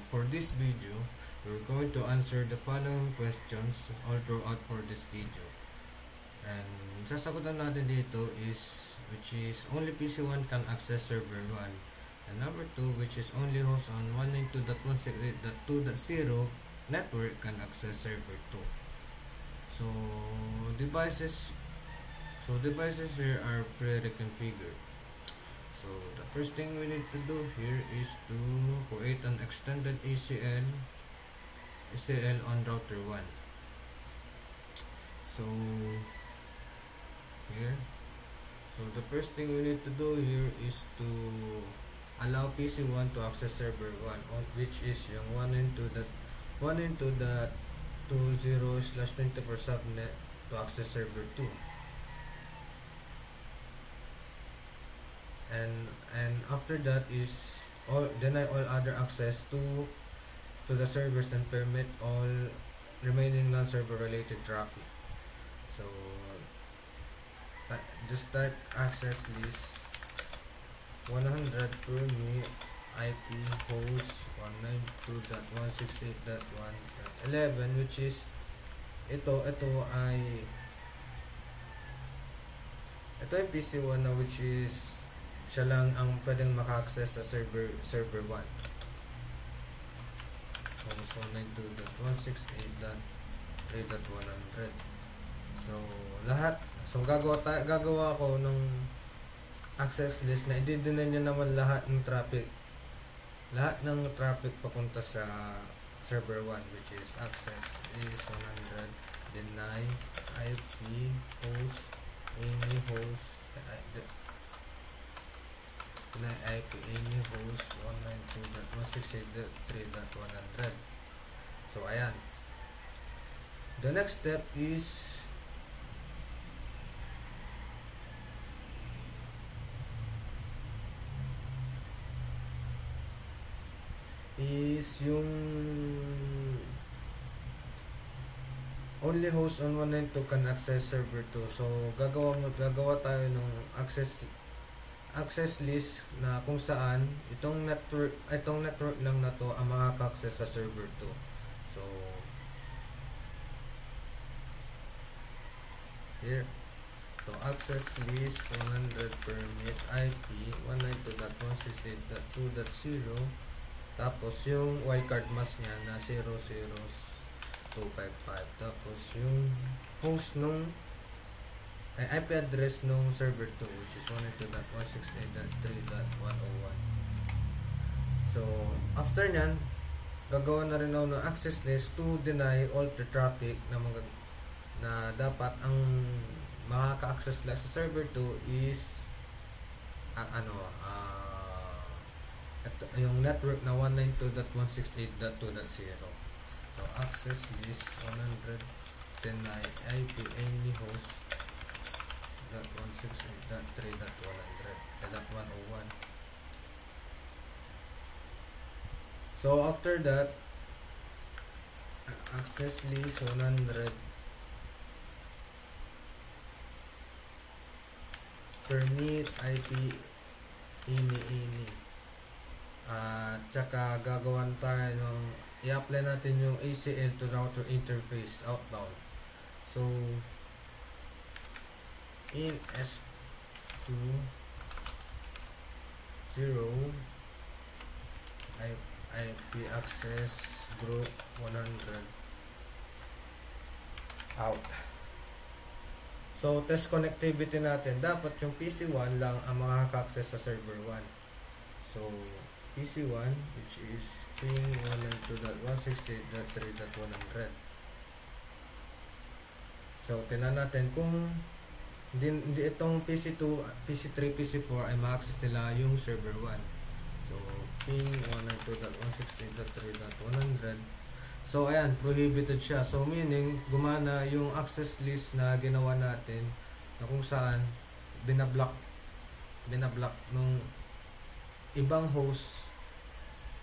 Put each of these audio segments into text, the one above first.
For this video, we're going to answer the following questions all throughout for this video. And sasagutan natin dito is which is only PC1 can access server 1, and number 2 which is only host on 192.168.2.0 network can access server 2. So devices here are pre-reconfigured. So the first thing we need to do here is to create an extended ACL on router 1. So the first thing we need to do here is to allow PC1 to access server 1, which is yung 192.20/24 subnet to access server 2. And after that is deny all other access to the servers and permit all remaining non-server related traffic. So just type access list 100 permit IP host 192.168.1.11, which is ito ay PC1 na, which is siya lang ang pwedeng maka-access sa server 1. So 192.168.3.100. So gagawa ako ng access list na i-deny niya naman lahat ng traffic papunta sa server 1, which is access is 100 deny IP host any host deny IP any host 192.168.3.100. So ayan, the next step is yung only host on 192 can access server 2. So gagawa tayo ng access list na kung saan itong network lang na to ang makaka-access sa server 2. So here, so access list 100 permit IP 192.168.2.0, tapos yung wildcard mask niya na 00255, tapos yung host nung IP address nung server 2, which is 192.168.3.101. So after nyan, gagawa na rin ako ng access list to deny all the traffic na dapat ang makaka-access lang sa server 2 is yung network na 192.168.2.0. So access list 100 deny IP any host 168.3.100.101. So after that, access list 100 permit IP ini tsaka gagawan tayo ng i-apply natin yung ACL to router interface outbound. So in S2 0 IP access group 100 out. So test connectivity natin, dapat yung PC1 lang ang makaka-access sa server 1. So PC1, which is ping 192.168.3.100. So tingnan natin kung hindi itong PC2, PC3, PC4 ay ma-access nila yung server 1. So ping 192.168.3.100. So ayan, prohibited siya. So meaning gumana yung access list na ginawa natin, na kung saan binablock nung ibang host,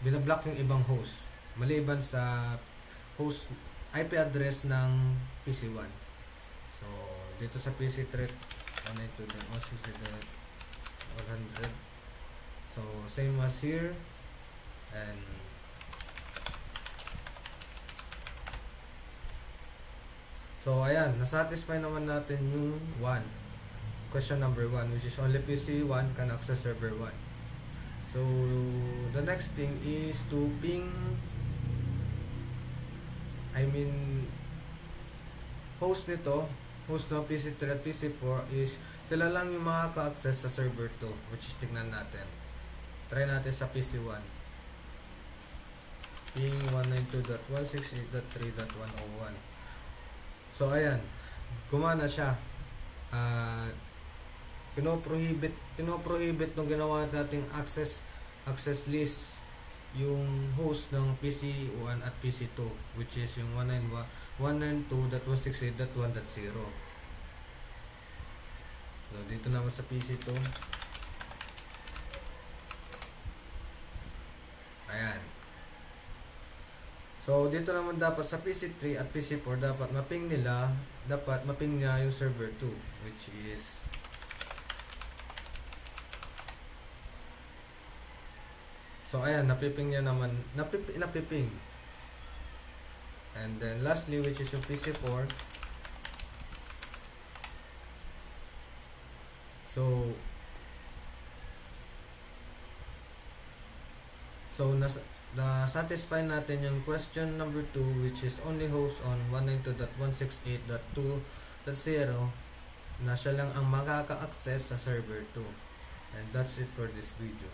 binablock yung ibang host maliban sa host IP address ng PC1. So dito sa PC3 192.168.100. So same as here, and So ayan, nasatisfy naman natin yung 1. Question number 1, which is only PC1 can access server 1. So the next thing is to ping, host nito, host ng PC3 at PC4 is sila lang yung makaka-access sa server 2, which is tignan natin. Try natin sa PC1. Ping 192.168.3.101. So ayan, gumana siya. Pinoprohibit nung ginawa nating access list yung host ng PC1 at PC2, which is yung 192.168.1.0. So dito naman sa PC2, ayan. So dito naman dapat sa PC3 at PC4 dapat maping niya yung server 2, which is so ayan, napiping niya naman, napiping. And then lastly, which is yung PC4. So na-satisfy natin yung question number 2, which is only host on 192.168.2.0 na siya lang ang makaka-access sa server 2. And that's it for this video.